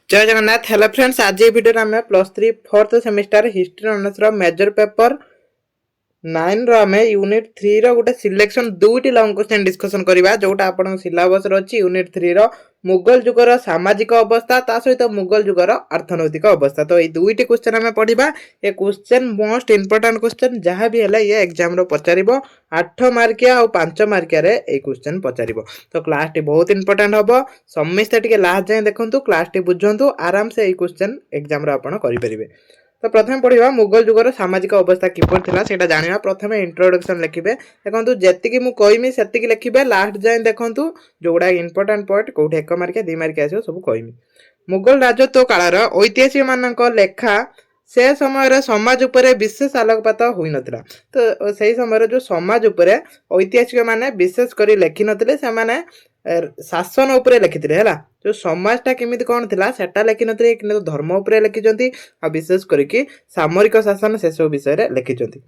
जय Jagannath. Hello friends, आज ये वीडियो में +3 fourth semester history honours major paper 9 रो आम यूनिट 3 रो गोटे सिलेक्शन दुईटी लॉन्ग क्वेश्चन डिस्कशन करवा जोटा आपण सिलेबस अच्छी यूनिट 3 रो मुगल जुगर सामाजिक अवस्था ता सहित मुगल जुगर अर्थनैतिक अवस्था। तो ये दुईटी क्वेश्चन आम पढ़ा। ये क्वेश्चन मोस्ट इंपोर्टेंट क्वेश्चन जहाँ भी है ये एग्जाम रो पचार 8 मार्किया और 5 मार्किया रे ये क्वेश्चन पचार। तो क्लास टी बहुत इंपोर्टेंट हम समस्ते टे लास्ट जाए देखूँ क्लास टी बुझंतु आराम से ये क्वेश्चन एग्जाम रो आपण करेंगे। तो प्रथम पढ़ा मुगल जुगर सामाजिक अवस्था किपर थिला सेटा जानिबा। प्रथम इंट्रोडक्शन लिखिबे। देखंतु जेतिकी मु कहमी सेतिकी लिखिबे, लास्ट जाए देखंतु जोडा इंपोर्टेंट पॉइंट कोठे 1 मार्किया 2 मार्किया आसीबो सब कहमी। मुगल राजत्व कालर ऐतिहासिक मानक लेखा से समय समाज उपरे विशेष आलोकपात होई नथिला। तो सही समय जो समाज उपरे ऐतिहासिक माने विशेष करी लेखि नथिले, से माने शासन उपरे लिखिथिले हैला। जो समाजटा केमिति कोन थिला सेटा लेखि नथिले, किंतु धर्म उपरे लिखिचंती आ विशेष करिकि सामरिक शासन से सब विषय रे लिखिचंती।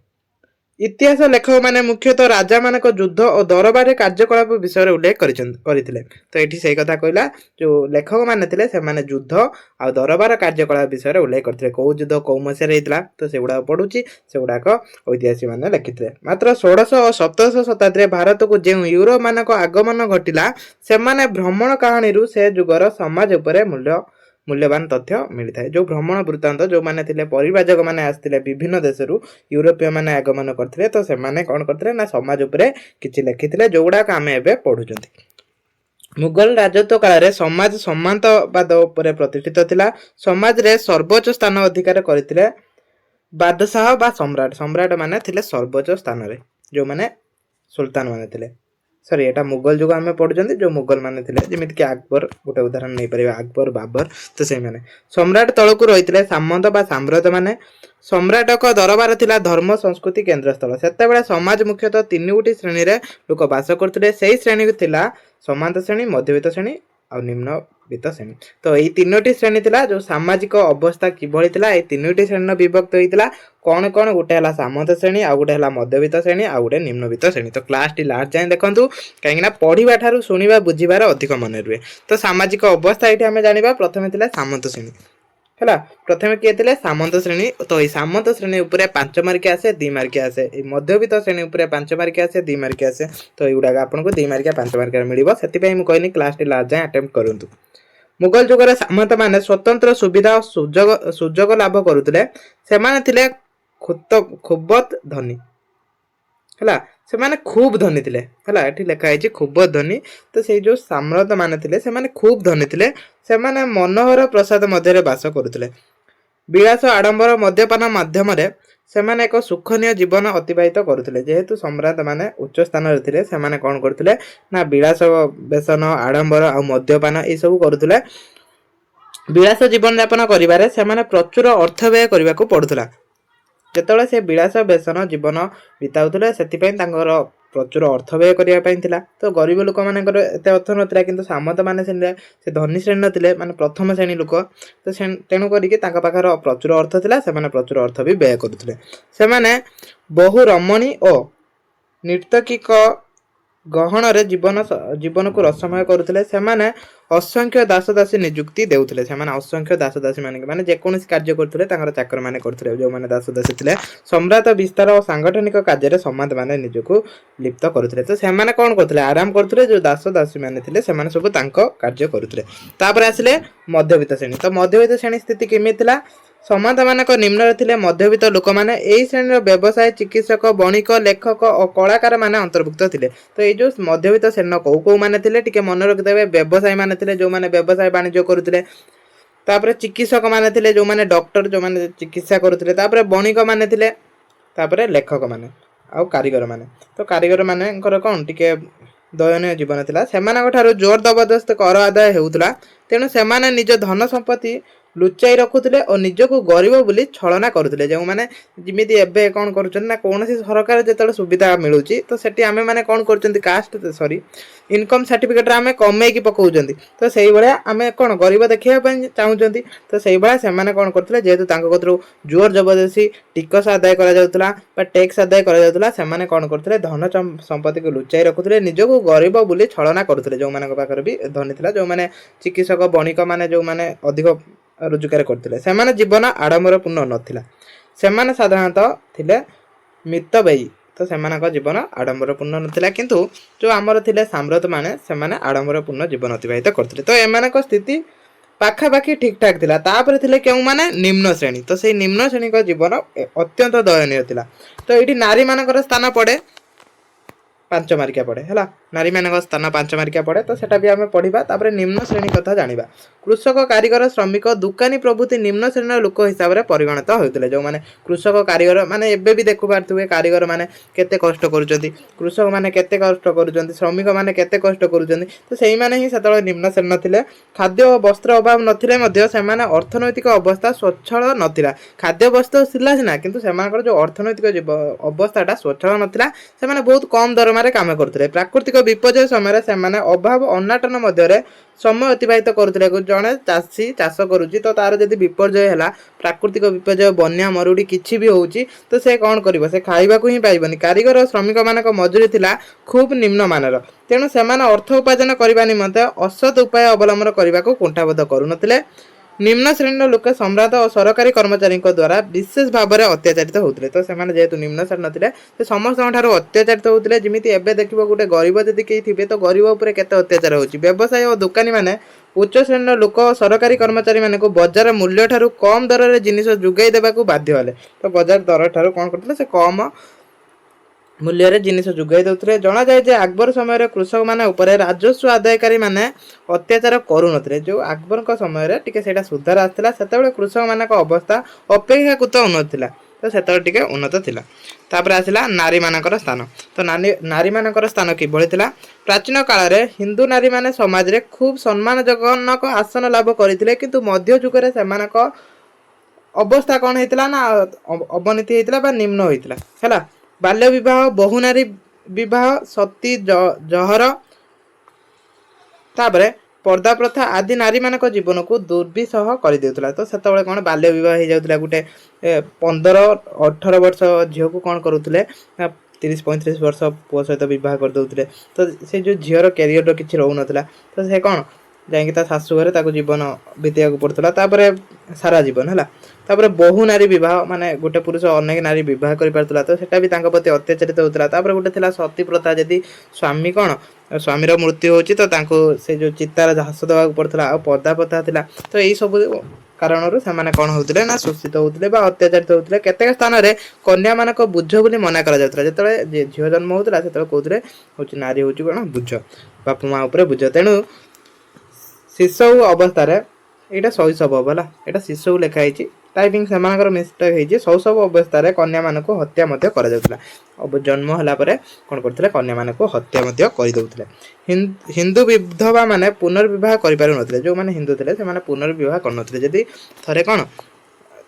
इतिहास लेखक माने मुख्यतः राजा मानक युद्ध और दरबार कार्यकलाप विषय उल्लेख करथिले। तो ये सही कथा कहला, जो लेखक माने थिले से माने युद्ध और दरबार कार्यकलाप विषय उल्लेख करथिले। कौ युद्ध कौ मसिया हेइतला तो सेगुडा पढुची, सेगुडाक ऐतिहासिक माने लिखिथिले। मात्र 1600 और 1700 शताब्दी भारत को जे यूरोप मानक आगमन घटिला से माने भ्रमण कहानी रु से जुगर समाज उपरे मूल्यवान तथ्य मिलता है। जो भ्रमण वृत्तांत जो माने थिले परिव्राजक माने आस्थिले विभिन्न देशरू यूरोपीय माने आगमन करथिले, तो से माने कोन करथिले ना समाज उपरे किछि लिखिथिले जोगुडा आमे एबे पढुचंती। मुगल राजत्व काल रे समाज समांतवाद उपरे प्रतिष्ठित थिला। समाज रे सर्वोच्च स्थान अधिकार करथिले बादशाह बा सम्राट। सम्राट माने थिले सर्वोच्च स्थान रे, जो माने सुल्तान माने थिले। सॉरी एटा मुगल जुग आमे पढुचंती। जो मुगल माने थिले जेमिति कि अकबर गोटे उदाहरण नै परिबा, अकबर बाबर। तो से माने सम्राट तळकु रहिथिले सामंत बा साम्राज्य माने। सम्राटक दरबार थिला धर्म संस्कृति केंद्र स्थल। सेते बेले समाज मुख्यतः 3 गोटी श्रेणी रे लोक वास करथिले। सेही श्रेणी थिला समांत श्रेणी, मध्यवित्त श्रेणी और निम्नवित्त श्रेणी। तो यही 3टी श्रेणी थिला। जो सामाजिक अवस्था किभଳି थिला ए 3टी श्रेणी विभक्त होइतिला। कौन कौन गोटे हला सामंत श्रेणी, आ गोटे हला मध्यवित्त श्रेणी, आ गोटे निम्नवित्त श्रेणी। तो क्लास टी लास्ट जाए देखंतु, काहेकि ना पढिबा ठारू सुनिबा बुझिबार अधिक मन रुए। तो सामाजिक अवस्था एठी हमें जानिबा। प्रथमे थिला सामंत श्रेणी हैला। प्रथमे किए थिले सामंत श्रेणी। तो ई सामंत श्रेणी उपरे 5 मार्किया आसे, 2 मार्किया आसे। ई मध्यवित्त श्रेणी उपरे 5 मार्किया आसे, 2 मार्किया आसे। तो एगुडा आपनको 2 मार्किया 5 मार्किया मिलिबो। सेति पई मु कहनी क्लास टी लास्ट जाए अटेम्प्ट करंतु। मुगल जुगर सामंत माने स्वतंत्र सुविधा और सुजोग लाभ करुथिले। से माने थिले खुबत धनी हैला। से माने खूब धनी थिले हैला। एठी लिखा है खूब धनी। तो से जो साम्राज्य माने थिले से माने खूब धनी थिले। से माने मनोहर प्रसाद मध्य वास करुथिले। विलास आडंबर मद्यपान माध्यम से माने एक सुखनीय जीवन अतिबाहित करुथिले। जेहेतु सम्राट माने उच्च स्थान रे थिले, से माने कोन करुथिले ना विलास व्यसन आडंबर और मद्यपान ए सब करुथिले। विलास जीवन यापन करिबारे से माने प्रचुर अर्थ व्यय करबा को पडुथला। जेतବେଳେ से विलास व्यसन जीवन बिताउथले सेतिपई तांकर प्रचुर अर्थ व्यय करिया पई थिला। तो गरीब लोक मानकर एते अर्थ नथिला, किंतु सामंत माने से धनी श्रेणी नथिले, माने प्रथम श्रेणी लोक। तो तेणु करिके तांका पाखर प्रचुर अर्थ थिला, से माने प्रचुर अर्थ भी व्यय करुथले। से माने बहु रमणी और नर्तकीक गहन रे जीवन को रसमय करुथले। से माने असंख्य दासदासी नियुक्ति देउथले। से माने असंख्य दासदासी माने जेकोनसी कार्य करथले तांकर चाकर माने करथले, जो माने दासदासी थिले। सम्राट विस्तार और सांगठनिक कार्य रे सम्राट माने निजको लिप्त करुथले। तो से माने कोन करथले आराम करथले। जो दासदासी माने थिले से माने सब तांको कार्य करुथले। तापर आसिले मध्यवित्त श्रेणी। तो मध्यवित्त श्रेणी स्थिति केमि थिला? समांत मानक निम्न थिले मध्यवित्त लोक माने। एई श्रेणी व्यवसाय, चिकित्सक, बणिक, लेखक और कलाकार माने अंतर्भुक्त थिले। तो ये जो मध्यवित्त श्रेणी कौ माने थिले टिके मन रखिदेबे। व्यवसाय माने थिले जो माने व्यवसाय वाणिज्य करुथिले। तापर चिकित्सक माने थिले जो माने डॉक्टर जो माने चिकित्सा करुथिले। तापर बणिक माने थिले, तापर लेखक माने आ कारीगर माने। तो कारीगर माने कोन टिके दयनीय जीवन थिला। सेमानक ठारो जोर जबरदस्त कर आदाय हेउथला। तेणु सेमाने निज धन संपत्ति ଲୁଚାଇ ରଖୁଥିଲେ ଓ ନିଜକୁ ଗରିବ ବୋଲି ଛଳନା କରୁଥିଲେ। ଯେଉଁମାନେ ଯେମିତି ଏବେ କ'ଣ କରୁଛନ୍ତି ନା କୌଣସି ସରକାର ଯେତେବେଳେ ସୁବିଧା ମିଳୁଛି ତ ସେଠି ଆମେମାନେ କ'ଣ କରୁଛନ୍ତି ଇନକମ୍ ସାର୍ଟିଫିକେଟରେ ଆମେ କମେଇକି ପକାଉଛନ୍ତି। ତ ସେଇଭଳିଆ ଆମେ କ'ଣ ଗରିବ ଦେଖେଇବା ପାଇଁ ଚାହୁଁଛନ୍ତି। ତ ସେଇଭଳିଆ ସେମାନେ କ'ଣ କରୁଥିଲେ ଯେହେତୁ ତାଙ୍କ କତିରୁ ଜୋର ଜବରଦସ୍ତି ଟିକସ ଆଦାୟ କରାଯାଉଥିଲା ବା ଟ୍ୟାକ୍ସ ଆଦାୟ କରାଯାଉଥିଲା ସେମାନେ କ'ଣ କରୁଥିଲେ ଧନ ସମ୍ପତ୍ତିକୁ ଲୁଚାଇ ରଖୁଥିଲେ ନିଜକୁ ଗରିବ ବୋଲି ଛଳନା କରୁଥିଲେ। ଯେଉଁମାନଙ୍କ ପାଖରେ ବି ଧନୀ ଥିଲା ଯେଉଁମାନେ ଚିକିତ୍ସକ ବଣିକ ମାନେ ଯେଉଁମାନେ ଅଧିକ ରୋଜଗାର କରୁଥିଲେ ସେମାନେ ଜୀବନ ଆଡ଼ମ୍ବରପୂର୍ଣ୍ଣ ନଥିଲା। ସେମାନେ ସାଧାରଣତଃ ଥିଲେ ମିତବ୍ୟୟୀ। ତ ସେମାନଙ୍କ ଜୀବନ ଆଡ଼ମ୍ବରପୂର୍ଣ୍ଣ ନଥିଲା କିନ୍ତୁ ଯେଉଁ ଆମର ଥିଲେ ସାମ୍ରାଟ ମାନେ ସେମାନେ ଆଡ଼ମ୍ବରପୂର୍ଣ୍ଣ ଜୀବନ ଅତିବାହିତ କରୁଥିଲେ। ତ ଏମାନଙ୍କ ସ୍ଥିତି ପାଖାପାଖି ଠିକଠାକ୍ ଥିଲା। ତାପରେ ଥିଲେ କେଉଁମାନେ ନିମ୍ନ ଶ୍ରେଣୀ। ତ ସେଇ ନିମ୍ନ ଶ୍ରେଣୀଙ୍କ ଜୀବନ ଅତ୍ୟନ୍ତ ଦୟନୀୟ ଥିଲା। ତ ଏଇଠି ନାରୀମାନଙ୍କର ସ୍ଥାନ ପଡ଼େ 5 ମାର୍କିଆ ପଡ଼େ ହେଲା। ନାରୀମାନଙ୍କ ସ୍ଥାନ 5 ମାର୍କିଆ ପଡ଼େ। ତ ସେଟା ବି ଆମେ ପଢ଼ିବା। ତାପରେ ନିମ୍ନ ଶ୍ରେଣୀ କଥା ଜାଣିବା। କୃଷକ କାରିଗର ଶ୍ରମିକ ଦୋକାନୀ ପ୍ରଭୃତି ନିମ୍ନ ଶ୍ରେଣୀର ଲୋକ ହିସାବରେ ପରିଗଣିତ ହେଉଥିଲେ। ଯେଉଁମାନେ କୃଷକ କାରିଗର ମାନେ ଏବେ ବି ଦେଖିପାରୁଥିବେ କାରିଗର ମାନେ କେତେ କଷ୍ଟ କରୁଛନ୍ତି, କୃଷକମାନେ କେତେ କଷ୍ଟ କରୁଛନ୍ତି, ଶ୍ରମିକମାନେ କେତେ କଷ୍ଟ କରୁଛନ୍ତି। ତ ସେଇମାନେ ହିଁ ସେତେବେଳେ ନିମ୍ନ ଶ୍ରେଣୀର ଥିଲେ। ଖାଦ୍ୟ ଓ ବସ୍ତ୍ର ଅଭାବ ନଥିଲେ ମଧ୍ୟ ସେମାନେ ଅର୍ଥନୈତିକ ଅବସ୍ଥା ସ୍ୱଚ୍ଛଳ ନଥିଲା। ଖାଦ୍ୟ ବସ୍ତ୍ର ଥିଲା ସିନା କିନ୍ତୁ ସେମାନଙ୍କର ଯେଉଁ ଅର୍ଥନୈତିକ ଅବସ୍ଥାଟା ସ୍ୱଚ୍ଛଳ ନଥିଲା। ସେମାନେ ବହୁତ କମ୍ ଦରମାରେ କାମ କରୁଥିଲେ। ପ୍ରାକୃତିକ ବିପର୍ଯ୍ୟୟ ସମୟରେ ସେମାନେ ଅଭାବ ଅନାଟନ ମଧ୍ୟରେ ସମୟ ଅତିବାହିତ କରୁଥିଲେ। ଜଣେ ଚାଷୀ ଚାଷ କରୁଛି ତ ତାର ଯଦି ବିପର୍ଯ୍ୟୟ ହେଲା ପ୍ରାକୃତିକ ବିପର୍ଯ୍ୟୟ ବନ୍ୟା ମରୁଡ଼ି କିଛି ବି ହେଉଛି ତ ସେ କ'ଣ କରିବ ସେ ଖାଇବାକୁ ହିଁ ପାଇବନି। କାରିଗର ଓ ଶ୍ରମିକମାନଙ୍କ ମଜୁରୀ ଥିଲା ଖୁବ୍ ନିମ୍ନମାନର। ତେଣୁ ସେମାନେ ଅର୍ଥ ଉପାର୍ଜନ କରିବା ନିମନ୍ତେ ଅସତ୍ ଉପାୟ ଅବଲମ୍ବନ କରିବାକୁ କୁଣ୍ଠାବୋଧ କରୁନଥିଲେ। ନିମ୍ନ ଶ୍ରେଣୀର ଲୋକ ସମ୍ରାଟ ଓ ସରକାରୀ କର୍ମଚାରୀଙ୍କ ଦ୍ୱାରା ବିଶେଷ ଭାବରେ ଅତ୍ୟାଚାରିତ ହେଉଥିଲେ। ତ ସେମାନେ ଯେହେତୁ ନିମ୍ନ ଶ୍ରେଣୀ ନଥିଲେ ସେ ସମସ୍ତଙ୍କ ଠାରୁ ଅତ୍ୟାଚାରିତ ହେଉଥିଲେ। ଯେମିତି ଏବେ ଦେଖିବ ଗୋଟେ ଗରିବ ଯଦି କେହି ଥିବେ ତ ଗରିବ ଉପରେ କେତେ ଅତ୍ୟାଚାର ହେଉଛି। ବ୍ୟବସାୟୀ ଓ ଦୋକାନୀମାନେ ଉଚ୍ଚ ଶ୍ରେଣୀର ଲୋକ ସରକାରୀ କର୍ମଚାରୀମାନଙ୍କୁ ବଜାର ମୂଲ୍ୟ ଠାରୁ କମ୍ ଦରରେ ଜିନିଷ ଯୋଗାଇ ଦେବାକୁ ବାଧ୍ୟ ହେଲେ। ତ ବଜାର ଦର ଠାରୁ କ'ଣ କରୁଥିଲେ ସେ କମ୍ ମୂଲ୍ୟରେ ଜିନିଷ ଯୋଗାଇ ଦେଉଥିଲେ। ଜଣାଯାଏ ଯେ ଆକବର ସମୟରେ କୃଷକମାନେ ଉପରେ ରାଜସ୍ୱ ଆଦାୟକାରୀମାନେ ଅତ୍ୟାଚାର କରୁନଥିଲେ। ଯେଉଁ ଆକବରଙ୍କ ସମୟରେ ଟିକେ ସେଇଟା ସୁଧାର ଆସିଥିଲା। ସେତେବେଳେ କୃଷକମାନଙ୍କ ଅବସ୍ଥା ଅପେକ୍ଷାକୃତ ଉନ୍ନତ ଥିଲା। ତ ସେତେବେଳେ ଟିକେ ଉନ୍ନତ ଥିଲା। ତାପରେ ଆସିଲା ନାରୀମାନଙ୍କର ସ୍ଥାନ। ତ ନାରୀମାନଙ୍କର ସ୍ଥାନ କିଭଳି ଥିଲା? ପ୍ରାଚୀନ କାଳରେ ହିନ୍ଦୁ ନାରୀମାନେ ସମାଜରେ ଖୁବ୍ ସମ୍ମାନଜନକ ଆସନ ଲାଭ କରିଥିଲେ କିନ୍ତୁ ମଧ୍ୟଯୁଗରେ ସେମାନଙ୍କ ଅବସ୍ଥା କ'ଣ ହେଇଥିଲା ନା ଅବନତି ହେଇଥିଲା ବା ନିମ୍ନ ହୋଇଥିଲା ହେଲା। ବାଲ୍ୟ ବିବାହ, ବହୁ ନାରୀ ବିବାହ, ସତୀ ଜହର, ତାପରେ ପର୍ଦ୍ଦା ପ୍ରଥା ଆଦି ନାରୀମାନଙ୍କ ଜୀବନକୁ ଦୁର୍ବିସହ କରିଦେଉଥିଲା। ତ ସେତେବେଳେ କ'ଣ ବାଲ୍ୟ ବିବାହ ହେଇଯାଉଥିଲା। ଗୋଟେ 15-18 ବର୍ଷ ଝିଅକୁ କ'ଣ କରୁଥିଲେ ନା 30-35 ବର୍ଷ ପୁଅ ସହିତ ବିବାହ କରିଦେଉଥିଲେ। ତ ସେ ଯେଉଁ ଝିଅର କ୍ୟାରିୟରର କିଛି ରହୁନଥିଲା। ତ ସେ କ'ଣ ଯାଇକି ତା ଶାଶୁ ଘରେ ତାକୁ ଜୀବନ ବିତେଇବାକୁ ପଡ଼ୁଥିଲା ତାପରେ ସାରା ଜୀବନ ହେଲା। ତାପରେ ବହୁ ନାରୀ ବିବାହ ମାନେ ଗୋଟେ ପୁରୁଷ ଅନେକ ନାରୀ ବିବାହ କରିପାରୁଥିଲା ତ ସେଟା ବି ତାଙ୍କ ପ୍ରତି ଅତ୍ୟାଚାରିତ ହେଉଥିଲା। ତାପରେ ଗୋଟେ ଥିଲା ସତୀ ପ୍ରଥା। ଯଦି ସ୍ୱାମୀର ମୃତ୍ୟୁ ହେଉଛି ତ ତାଙ୍କୁ ସେ ଯେଉଁ ଚିତାର ଘାସ ଦେବାକୁ ପଡ଼ୁଥିଲା। ଆଉ ପର୍ଦ୍ଦା ପ୍ରଥା ଥିଲା। ତ ଏଇସବୁ କାରଣରୁ ସେମାନେ କ'ଣ ହେଉଥିଲେ ନା ଶୋଷିତ ହେଉଥିଲେ ବା ଅତ୍ୟାଚାରିତ ହେଉଥିଲେ। କେତେକ ସ୍ଥାନରେ କନ୍ୟାମାନଙ୍କ ବୁଝ ବୋଲି ମନା କରାଯାଉଥିଲା। ଯେତେବେଳେ ଝିଅ ଜନ୍ମ ହେଉଥିଲା ସେତେବେଳେ କହୁଥିଲେ ହେଉଛି ନାରୀ ହେଉଛି କ'ଣ ବୁଝ, ବାପା ମା' ଉପରେ ବୁଝ। ତେଣୁ ଶିଶୁ ଅବସ୍ଥାରେ ଏଇଟା ଶୈଶବ ହେଲା। ଏଇଟା ଶିଶୁ ଲେଖା ହେଇଛି ଟାଇପିଂ ସେମାନଙ୍କର ମିଷ୍ଟେକ୍ ହେଇଛି। ଶୈଶବ ଅବସ୍ଥାରେ କନ୍ୟାମାନଙ୍କୁ ହତ୍ୟା ମଧ୍ୟ କରାଯାଉଥିଲା। ଜନ୍ମ ହେଲା ପରେ କ'ଣ କରୁଥିଲେ କନ୍ୟାମାନଙ୍କୁ ହତ୍ୟା ମଧ୍ୟ କରିଦେଉଥିଲେ। ହିନ୍ଦୁ ବିଧବା ମାନେ ପୁନର୍ବିବାହ କରିପାରୁନଥିଲେ। ଯେଉଁମାନେ ହିନ୍ଦୁ ଥିଲେ ସେମାନେ ପୁନର୍ବିବାହ କରୁନଥିଲେ। ଯଦି ଥରେ କ'ଣ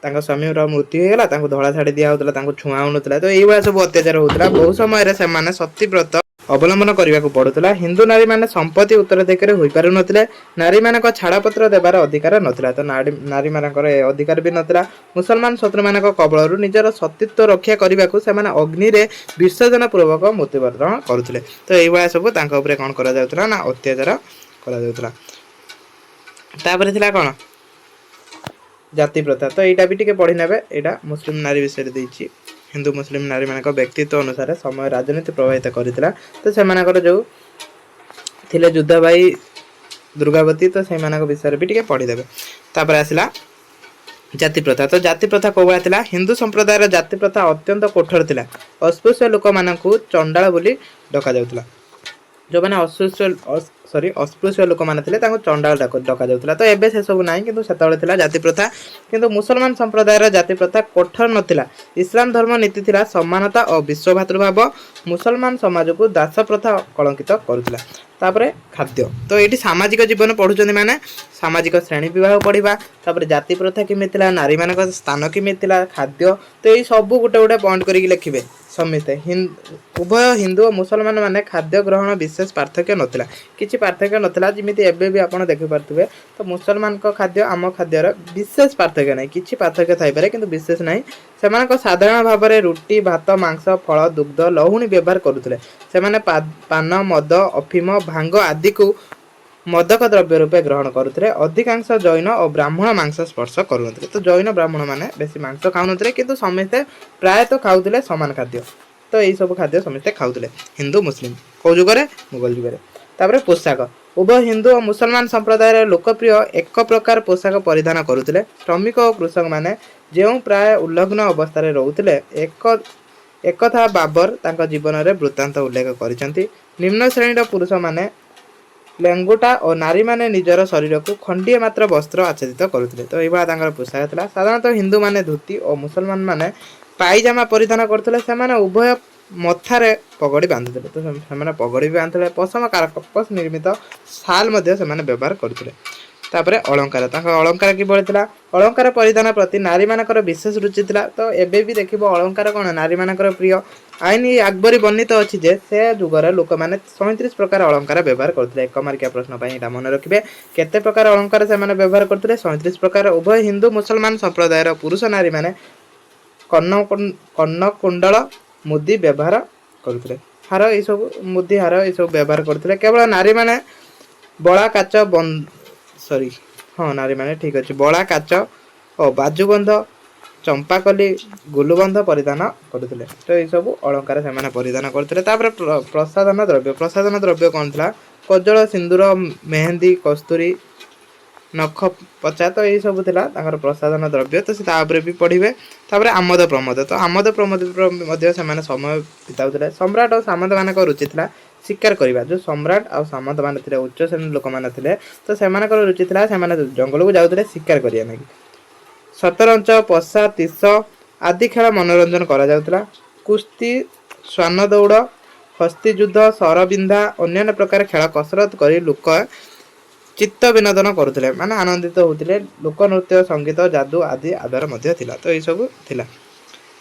ତାଙ୍କ ସ୍ୱାମୀର ମୃତ୍ୟୁ ହେଇଗଲା ତାଙ୍କୁ ଧଳା ଶାଢ଼ୀ ଦିଆହେଉଥିଲା, ତାଙ୍କୁ ଛୁଆଁ ହେଉନଥିଲା। ତ ଏଇଭଳିଆ ସବୁ ଅତ୍ୟାଚାର ହେଉଥିଲା। ବହୁ ସମୟରେ ସେମାନେ ସତୀବ୍ରତ ଅବଲମ୍ବନ କରିବାକୁ ପଡ଼ୁଥିଲା। ହିନ୍ଦୁ ନାରୀମାନେ ସମ୍ପତ୍ତି ଉତ୍ତରାଧିକାରୀ ହୋଇପାରୁନଥିଲେ। ନାରୀମାନଙ୍କ ଛାଡ଼ପତ୍ର ଦେବାର ଅଧିକାର ନଥିଲା। ତ ନାରୀମାନଙ୍କର ଏ ଅଧିକାର ବି ନଥିଲା। ମୁସଲମାନ ଶତ୍ରୁମାନଙ୍କ କବଳରୁ ନିଜର ସତୀତ୍ୱ ରକ୍ଷା କରିବାକୁ ସେମାନେ ଅଗ୍ନିରେ ବିସର୍ଜନ ପୂର୍ବକ ମୃତ୍ୟୁବରଣ କରୁଥିଲେ। ତ ଏଇଭଳିଆ ସବୁ ତାଙ୍କ ଉପରେ କ'ଣ କରାଯାଉଥିଲା ନା ଅତ୍ୟାଚାର କରାଯାଉଥିଲା। ତାପରେ ଥିଲା କ'ଣ ଜାତି ପ୍ରଥା। ତ ଏଇଟା ବି ଟିକେ ପଢ଼ି ନେବେ। ଏଇଟା ମୁସଲିମ ନାରୀ ବିଷୟରେ ଦେଇଛି। ହିନ୍ଦୁ ମୁସଲିମ ନାରୀମାନଙ୍କ ବ୍ୟକ୍ତିତ୍ୱ ଅନୁସାରେ ସମୟ ରାଜନୀତି ପ୍ରଭାବିତ କରିଥିଲା। ତ ସେମାନଙ୍କର ଯେଉଁ ଥିଲେ ଯୁଦ୍ଧବାଇ ଦୁର୍ଗାବତୀ ତ ସେମାନଙ୍କ ବିଷୟରେ ବି ଟିକେ ପଢ଼ିଦେବେ। ତାପରେ ଆସିଲା ଜାତି ପ୍ରଥା। ତ ଜାତି ପ୍ରଥା କୋଉଭଳିଆ ଥିଲା? ହିନ୍ଦୁ ସମ୍ପ୍ରଦାୟର ଜାତି ପ୍ରଥା ଅତ୍ୟନ୍ତ କଠୋର ଥିଲା। ଅସ୍ପୃଶ୍ୟ ଲୋକମାନଙ୍କୁ ଚଣ୍ଡାଳ ବୋଲି ଡକାଯାଉଥିଲା। ଯେଉଁମାନେ ଅସ୍ପୃଶ୍ୟ ଲୋକମାନେ ଥିଲେ ତାଙ୍କୁ ଚଣ୍ଡାଳ ଡକାଯାଉଥିଲା। ତ ଏବେ ସେସବୁ ନାହିଁ କିନ୍ତୁ ସେତେବେଳେ ଥିଲା ଜାତି ପ୍ରଥା। କିନ୍ତୁ ମୁସଲମାନ ସମ୍ପ୍ରଦାୟର ଜାତି ପ୍ରଥା କଠୋର ନଥିଲା। ଇସଲାମ ଧର୍ମ ନୀତି ଥିଲା ସମାନତା ଓ ବିଶ୍ୱ ଭାତୃଭାବ। ମୁସଲମାନ ସମାଜକୁ ଦାସ ପ୍ରଥା କଳଙ୍କିତ କରୁଥିଲା। तापर खाद्य तो ये सामाजिक जीवन पढ़ुं मैंने सामाजिक श्रेणी विभाग पढ़ा तापर जाति प्रथा किमी नारी मान स्थान किमी खाद्य तो ये सब गोटे गोटे पॉइंट करके लिखे समस्ते उभय हिंदू और मुसलमान माने खाद्य ग्रहण विशेष पार्थक्य नथिला किछि पार्थक्य नथिला जिमिति एबे भी आपण देखि पारथुबे तो मुसलमान को खाद्य आम खाद्यर विशेष पार्थक्य नहीं किछि पार्थक्य थाई पारे किंतु विशेष नहीं सेमान को साधारण भाव में रुटी भात मांस फल दुग्ध लहुणी व्यवहार करुथिले सेमाने पान मद अफिम भांग आदि को मदक द्रव्य रूपे ग्रहण करुथिले अधिकांश जैन और ब्राह्मण मांस स्पर्श करुनथिले तो जैन ब्राह्मण माने बेसी मांस खाउनथिले किंतु समस्ते प्रायतः खाउथिले समान खाद्य तो यही सब खाद्य समस्ते खाउथिले हिंदू मुस्लिम को जुगरे मुगल जुगरे तापर पोशाक उभय हिंदू और मुसलमान संप्रदाय लोकप्रिय एक प्रकार पोशाक परिधान करुथिले श्रमिक और कृषक माने जो प्राय उल्लग्न अवस्था रोते एकथा बाबर तांका जीवन में वृत्तांत उल्लेख करिसेंती निम्न श्रेणी पुरुष माने लेंगुटा और नारी माने निजर शरीर को खंडीय मात्र वस्त्र आच्छादित करुथिले तो यह पोशाक था साधारणतः हिंदू माने धोती और मुसलमान माने पाइजामा परिधान करथिले सेमाने उभय मथारे पगड़ी बांधुथिले तो सेमाने पगड़ी भी बांधुथिले पशम कार्पस निर्मित शाल मध्ये सेमाने व्यवहार करुथिले तापरे अलंकार अलंकार कि थिला अलंकार परिधान प्रति नारी मानकर विशेष रुचि थिला तो एबे भी देखिबो अलंकार कोन नारी मानकर प्रिय आईन आकबरी वर्णित अच्छी जे से जुगर लोक मैंने 37 प्रकार अलंकार व्यवहार करते एक मार्किया प्रश्न यहाँ मन रखिए केते प्रकार अलंकार से व्यवहार करते 37 प्रकार उभय हिंदू मुसलमान संप्रदायर पुरुष नारी मैंने कर्ण कुंडल मुदी व्यवहार करते हार ये सब मुदी हार ये सब व्यवहार करते केवल नारी मैंने बड़ा काच सॉरी हाँ नारी मैंने ठीक अच्छे बड़ा काच और बाजुबंध चंपाकली गुलबंध परिधान करते तो ये सब अलंकार से परिधान करते प्रसाधन द्रव्य कौन था कजल सिंदूर मेहंदी कस्तूरी नख पचा तो यही सब थिला प्रसाधन द्रव्य तो से भी पढ़े तापर आमोद प्रमोद तो आमोद प्रमोद से समय बिताउले सम्राट और सामंत मान रुचि था शिकार करवा जो सम्राट और सामंत मान उच्च श्रेणी लोक मैंने तो से रुचि था जंगल को जाते शिकार करने लगी शतरंज पशा तीस आदि खेल मनोरंजन करा जाउतला कुश्ती श्वान दौड़ हस्तीयुद्ध सरबिंधा अन्य प्रकार खेल कसरत कर लोक चित्त विनोदन करुले माने आनंदित होते लोक नृत्य संगीत जादू आदि आधार मध्य थिला तो ये सब थिला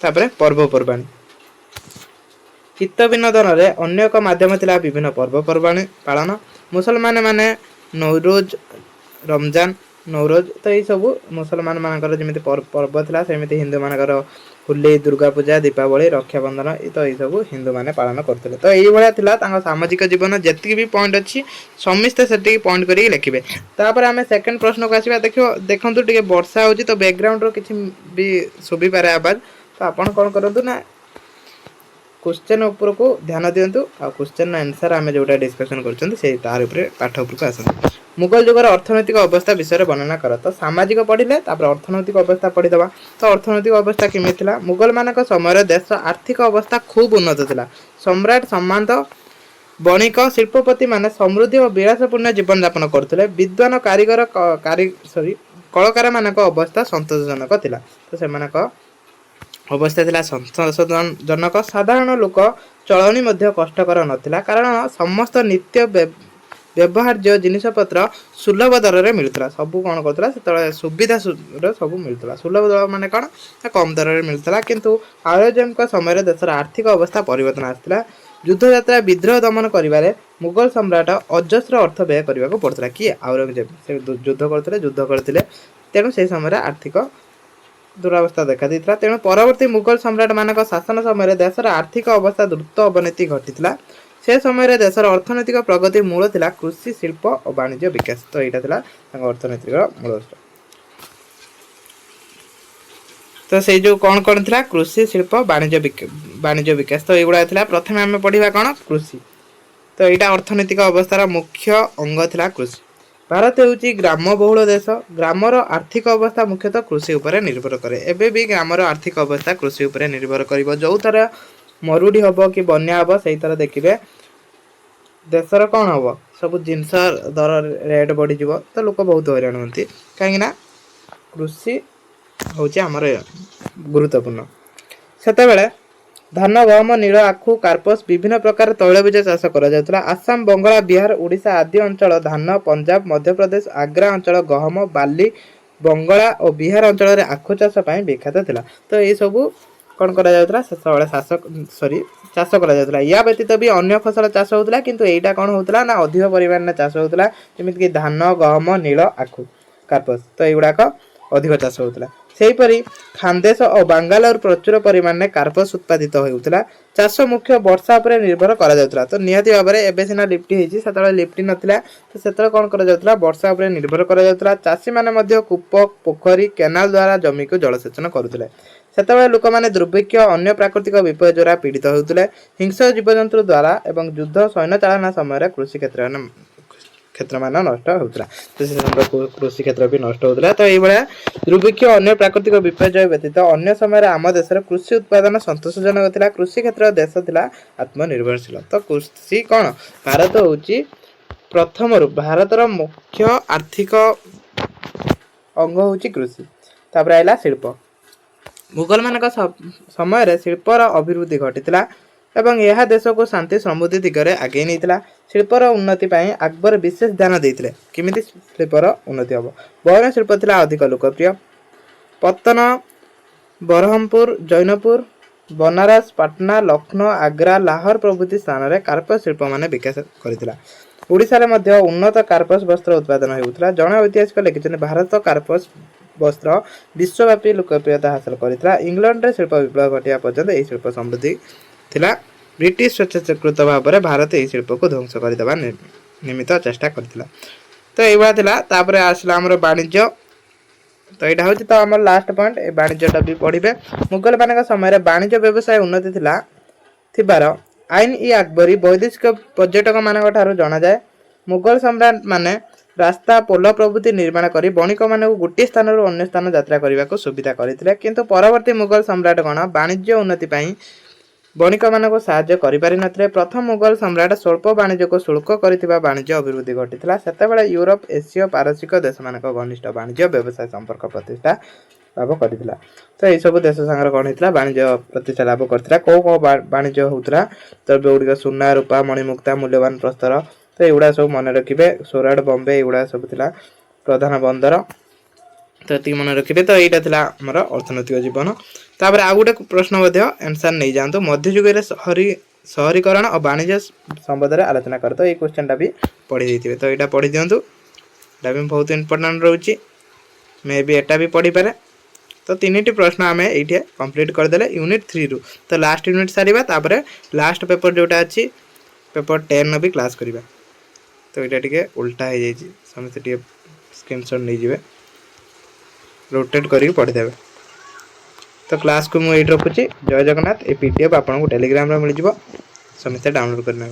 तापरे पर्वपर्वाणी चित्त विनोदन रे अन्य एक माध्यम थिला विभिन्न पर्वपर्वाणी पालन मुसलमान माने नौरोज रमजान नौरोज तो ये सब मुसलमान मानकर जमी पर्व था सेमती हिंदू मानकर होली दुर्गा पूजा दीपावली रक्षाबंधन तो ये सब हिंदू माने पालन करते तो ये सामाजिक जीवन जी भी पॉइंट अच्छी समस्ते से पॉइंट कर लिखे तापर आम सेकेंड प्रश्न को आसवा देखो टे वर्षा हो तो बैकग्राउंड किसी भी शुभी पारे आवाज तो आपड़ कौन करूँ ना क्वेश्चन उपर को ध्यान दिंतु आ क्वेश्चन आंसर आम जोटा डिस्कसन कर तार पाठ उपर आसतु मुगल जुगर अर्थनैतिक अवस्था विषय वर्णना कर तो सामाजिक पढ़ले अर्थनैतिक अवस्था पढ़ीदबा तो अर्थनैतिक अवस्था केमी थिला मुगल मान समय देश आर्थिक अवस्था खूब उन्नत थिला सम्राट सम्मानित बणिक शिल्पपति माने समृद्धि और विलासपूर्ण जीवन यापन करते विद्वान कारीगर कलाकार मान अवस्था संतोषजनक थिला तो से अवस्था थिला संतोषजनक साधारण लोक चलनी मध्य कष्टकर नथिला कारण समस्त नित्य व्यवहार्य जिनपतर सुलभ दर में मिलता सब कौन करता से सुविधा सब मिलता सुलभ दर मान कौन कम दर में मिलता किंतु औरंगजेब समय देशर आर्थिक अवस्था परिवर्तन आसाला युद्ध यात्रा विद्रोह दमन करिबारे मुगल सम्राट अजस्र अर्थ व्यय करने को पड़ता किए औरंगजेब से युद्ध करते तेणु से समय आर्थिक दुरावस्था देखा देता तेणु परवर्ती मुगल सम्राट मान शासन समय देशर आर्थिक अवस्था द्रुत अवनति घटी से समय देशर अर्थनैतिक प्रगति मूल थिला कृषि शिल्प और वाणिज्य विकास तो यहाँ था अर्थनैतिक मूल तो से जो कौन था कृषि शिल्प वाणिज्य विकास तो युवा था प्रथम आम पढ़ा कौन कृषि तो यहाँ अर्थनैतिक अवस्थार मुख्य अंग था कृषि भारत हूँ ग्राम बहुल देश ग्रामर आर्थिक अवस्था मुख्यतः कृषि उपर निर्भर करे एवं भी ग्रामर आर्थिक अवस्था कृषि उपर निर्भर कर जो थर मरुड़ी हम कि बन्या हम से तरह देखिए देशर कौन हम सब जिनस दर रेट बढ़ी तो लोक बहुत हैरान होती कहीं कृषि हूँ आमर गुरुत्वपूर्ण सेतेबेले ଧାନ ଗହମ ନୀଳ ଆଖୁ କାର୍ପସ ବିଭିନ୍ନ ପ୍ରକାର ତୈଳବୀଜ ଚାଷ କରାଯାଉଥିଲା। ଆସାମ ବଙ୍ଗଳା ବିହାର ଓଡ଼ିଶା ଆଦି ଅଞ୍ଚଳ ଧାନ, ପଞ୍ଜାବ ମଧ୍ୟପ୍ରଦେଶ ଆଗ୍ରା ଅଞ୍ଚଳ ଗହମ ବାଲି ବଙ୍ଗଳା ଓ ବିହାର ଅଞ୍ଚଳରେ ଆଖୁ ଚାଷ ପାଇଁ ବିଖ୍ୟାତ ଥିଲା। ତ ଏଇସବୁ କ'ଣ କରାଯାଉଥିଲା ସେତେବେଳେ ଚାଷ କରାଯାଉଥିଲା। ୟା ବ୍ୟତୀତ ବି ଅନ୍ୟ ଫସଲ ଚାଷ ହେଉଥିଲା, କିନ୍ତୁ ଏଇଟା କ'ଣ ହେଉଥିଲା ନା ଅଧିକ ପରିମାଣରେ ଚାଷ ହେଉଥିଲା, ଯେମିତିକି ଧାନ ଗହମ ନୀଳ ଆଖୁ କାର୍ପସ। ତ ଏଇଗୁଡ଼ାକ ଅଧିକ ଚାଷ ହେଉଥିଲା। ସେହିପରି ଖାନଦେଶ ଓ ବାଙ୍ଗାଲୋର ପ୍ରଚୁର ପରିମାଣରେ କାର୍ପସ ଉତ୍ପାଦିତ ହେଉଥିଲା। ଚାଷ ମୁଖ୍ୟ ବର୍ଷା ଉପରେ ନିର୍ଭର କରାଯାଉଥିଲା। ତ ନିହାତି ଭାବରେ ଏବେ ସିନା ଲିଫ୍ଟ ହେଇଛି, ସେତେବେଳେ ଲିଫ୍ଟ ନଥିଲା। ତ ସେତେବେଳେ କ'ଣ କରାଯାଉଥିଲା ବର୍ଷା ଉପରେ ନିର୍ଭର କରାଯାଉଥିଲା। ଚାଷୀମାନେ ମଧ୍ୟ କୂପ ପୋଖରୀ କେନାଲ ଦ୍ୱାରା ଜମିକୁ ଜଳସେଚନ କରୁଥିଲେ। ସେତେବେଳେ ଲୋକମାନେ ଦୁର୍ଭିକ୍ଷ ଅନ୍ୟ ପ୍ରାକୃତିକ ବିପର୍ଯ୍ୟୟ ଦ୍ୱାରା ପୀଡ଼ିତ ହେଉଥିଲେ। ହିଂସ୍ର ଜୀବଜନ୍ତୁ ଦ୍ୱାରା ଏବଂ ଯୁଦ୍ଧ ସୈନ୍ୟ ଚାଳନା ସମୟରେ କ୍ଷେତ୍ରମାନ ନଷ୍ଟ ହେଉଥିଲା। ତ ସେ କୃଷି କ୍ଷେତ୍ର ବି ନଷ୍ଟ ହେଉଥିଲା। ତ ଏଇଭଳିଆ ଦୁର୍ଭିକ୍ଷ ଅନ୍ୟ ପ୍ରାକୃତିକ ବିପର୍ଯ୍ୟୟ ବ୍ୟତୀତ ଅନ୍ୟ ସମୟରେ ଆମ ଦେଶରେ କୃଷି ଉତ୍ପାଦନ ସନ୍ତୋଷଜନକ ଥିଲା। କୃଷି କ୍ଷେତ୍ର ଦେଶ ଥିଲା ଆତ୍ମନିର୍ଭରଶୀଳ। ତ କୃଷି କ'ଣ ଭାରତ ହେଉଛି ପ୍ରଥମରୁ ଭାରତର ମୁଖ୍ୟ ଆର୍ଥିକ ଅଙ୍ଗ ହେଉଛି କୃଷି। ତାପରେ ଆସିଲା ଶିଳ୍ପ। ମୁଗଲମାନଙ୍କ ସମୟରେ ଶିଳ୍ପର ଅଭିବୃଦ୍ଧି ଘଟିଥିଲା ଏବଂ ଏହା ଦେଶକୁ ଶାନ୍ତି ସମୃଦ୍ଧି ଦିଗରେ ଆଗେଇ ନେଇଥିଲା। ଶିଳ୍ପର ଉନ୍ନତି ପାଇଁ ଆକବର ବିଶେଷ ଧ୍ୟାନ ଦେଇଥିଲେ। କେମିତି ଶିଳ୍ପର ଉନ୍ନତି ହେବ? ବୟନ ଶିଳ୍ପ ଥିଲା ଅଧିକ ଲୋକପ୍ରିୟ। ପତ୍ତନ ବରହମପୁର ଜୈନପୁର ବନାରସ ପାଟନା ଲକ୍ଷ୍ନୌ ଆଗ୍ରା ଲାହୋର ପ୍ରଭୃତି ସ୍ଥାନରେ କାର୍ପସ ଶିଳ୍ପମାନେ ବିକାଶ କରିଥିଲା। ଓଡ଼ିଶାରେ ମଧ୍ୟ ଉନ୍ନତ କାର୍ପସ ବସ୍ତ୍ର ଉତ୍ପାଦନ ହେଉଥିଲା। ଜଣେ ଐତିହାସିକ ଲେଖିଛନ୍ତି ଭାରତ କାର୍ପସ ବସ୍ତ୍ର ବିଶ୍ୱବ୍ୟାପୀ ଲୋକପ୍ରିୟତା ହାସଲ କରିଥିଲା। ଇଂଲଣ୍ଡରେ ଶିଳ୍ପ ବିପ୍ଳବ ଘଟିବା ପର୍ଯ୍ୟନ୍ତ ଏହି ଶିଳ୍ପ ସମୃଦ୍ଧି ଥିଲା। ବ୍ରିଟିଶ ସ୍ୱେଚ୍ଛାକୃତ ଭାବରେ ଭାରତ ଏହି ଶିଳ୍ପକୁ ଧ୍ୱଂସ କରିଦେବା ନିମିତ୍ତ ଚେଷ୍ଟା କରିଥିଲା। ତ ଏଇଭଳିଆ ଥିଲା। ତାପରେ ଆସିଲା ଆମର ବାଣିଜ୍ୟ। ତ ଏଇଟା ହେଉଛି ତ ଆମର ଲାଷ୍ଟ ପଏଣ୍ଟ। ଏ ବାଣିଜ୍ୟଟା ବି ପଢ଼ିବେ। ମୁଗଲମାନଙ୍କ ସମୟରେ ବାଣିଜ୍ୟ ବ୍ୟବସାୟ ଉନ୍ନତି ଥିବାର ଆଇନ ଇ ଆକବରୀ ବୈଦେଶିକ ପର୍ଯ୍ୟଟକମାନଙ୍କ ଠାରୁ ଜଣାଯାଏ। ମୁଗଲ ସମ୍ରାଟମାନେ ରାସ୍ତା ପୋଲ ପ୍ରଭୃତି ନିର୍ମାଣ କରି ବଣିକମାନଙ୍କୁ ଗୋଟିଏ ସ୍ଥାନରୁ ଅନ୍ୟ ସ୍ଥାନ ଯାତ୍ରା କରିବାକୁ ସୁବିଧା କରିଥିଲେ। କିନ୍ତୁ ପରବର୍ତ୍ତୀ ମୁଗଲ ସମ୍ରାଟଗଣ ବାଣିଜ୍ୟ ଉନ୍ନତି ପାଇଁ ବଣିକମାନଙ୍କୁ ସାହାଯ୍ୟ କରିପାରିନଥିଲେ। ପ୍ରଥମ ମୁଗଲ ସମ୍ରାଟ ସ୍ୱଳ୍ପ ବାଣିଜ୍ୟକୁ ଶୁଳ୍କ କରିଥିବା ବାଣିଜ୍ୟ ଅଭିବୃଦ୍ଧି ଘଟିଥିଲା। ସେତେବେଳେ ୟୁରୋପ ଏସୀୟ ପାରସିକ ଦେଶମାନଙ୍କ ଘନିଷ୍ଠ ବାଣିଜ୍ୟ ବ୍ୟବସାୟ ସମ୍ପର୍କ ପ୍ରତିଷ୍ଠା ଲାଭ କରିଥିଲା। ତ ଏଇସବୁ ଦେଶ ସାଙ୍ଗରେ କ'ଣ ହେଇଥିଲା ବାଣିଜ୍ୟ ପ୍ରତିଷ୍ଠା ଲାଭ କରିଥିଲା। କେଉଁ ବାଣିଜ୍ୟ ହେଉଥିଲା? ଦ୍ରବ୍ୟ ଗୁଡ଼ିକ ସୁନା ରୂପା ମଣିମୁକ୍ତା ମୂଲ୍ୟବାନ ପ୍ରସ୍ତର। ତ ଏଗୁଡ଼ା ସବୁ ମନେ ରଖିବେ। ସୁରାଟ ବମ୍ବେ ଏଗୁଡ଼ା ସବୁ ଥିଲା ପ୍ରଧାନ ବନ୍ଦର। ତ ଏତିକି ମନେ ରଖିବେ। ତ ଏଇଟା ଥିଲା ଆମର ଅର୍ଥନୈତିକ ଜୀବନ। ତାପରେ ଆଉ ଗୋଟେ ପ୍ରଶ୍ନ ମଧ୍ୟ ଆନ୍ସର ନେଇଯାଆନ୍ତୁ। ମଧ୍ୟଯୁଗରେ ସହରୀକରଣ ଓ ବାଣିଜ୍ୟ ସମ୍ବନ୍ଧରେ ଆଲୋଚନା କର। ତ ଏଇ କ୍ୱେଶ୍ଚନଟା ବି ପଢ଼ି ଦେଇଥିବେ। ତ ଏଇଟା ପଢ଼ି ଦିଅନ୍ତୁ। ଏଇଟା ବି ବହୁତ ଇମ୍ପୋର୍ଟାଣ୍ଟ ରହୁଛି। ମେ ବି ଏଟା ବି ପଢ଼ିପାରେ। ତ ତିନିଟି ପ୍ରଶ୍ନ ଆମେ ଏଇଠି କମ୍ପ୍ଲିଟ୍ କରିଦେଲେ ୟୁନିଟ୍ 3ରୁ। ତ ଲାଷ୍ଟ ୟୁନିଟ୍ ସାରିବା। ତାପରେ ଲାଷ୍ଟ ପେପର ଯେଉଁଟା ଅଛି ପେପର 10ର ବି କ୍ଲାସ୍ କରିବା। ତ ଏଇଟା ଟିକେ ଉଲ୍ଟା ହେଇଯାଇଛି, ସମସ୍ତେ ଟିକେ ସ୍କ୍ରିନଶଟ୍ ନେଇଯିବେ, ରୋଟେଟ୍ କରିକି ପଢ଼ିଦେବେ। ତ କ୍ଲାସ୍କୁ ମୁଁ ଏଇଠି ରଖୁଛି। ଜୟ ଜଗନ୍ନାଥ। ଏ PDF ଆପଣଙ୍କୁ ଟେଲିଗ୍ରାମରେ ମିଳିଯିବ, ସମସ୍ତେ ଡାଉନଲୋଡ଼ କରିନେବେ।